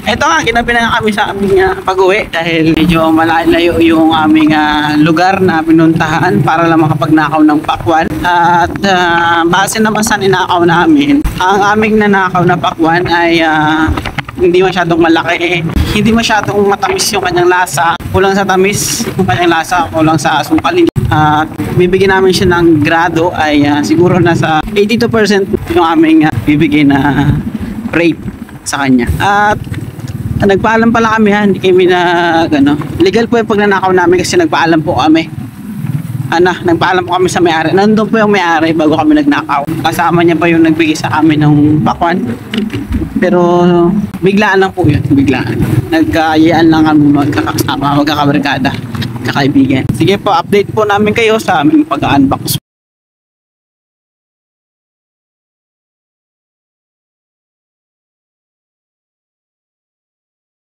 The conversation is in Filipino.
Ito nga, kinabi na kami sa aming pag-uwi dahil medyo malayo yung aming lugar na pinuntahan para lang makapagnakaw ng pakwan. At base naman sa ninakaw namin, ang aming nanakaw na pakwan ay hindi masyadong malaki, hindi masyadong matamis yung kanyang lasa, kulang sa tamis yung kanyang lasa, kulang sa asukal. Bibigyan namin siya ng grado ay siguro nasa 82% yung aming bibigay na rate sa kanya. At nagpaalam pala kami, hindi kami legal po yung pagnanakaw namin kasi nagpaalam po kami. Nagpaalam po kami sa may-ari. Nandun po yung may-ari bago kami nagnakaw. Kasama niya pa yung nagbigay sa amin ng pakwan. Pero biglaan lang po yun, biglaan. Nagkayaan lang kami magkakasama, magkakabarkada, kakaibigan. Sige po, update po namin kayo sa aming pag-unbox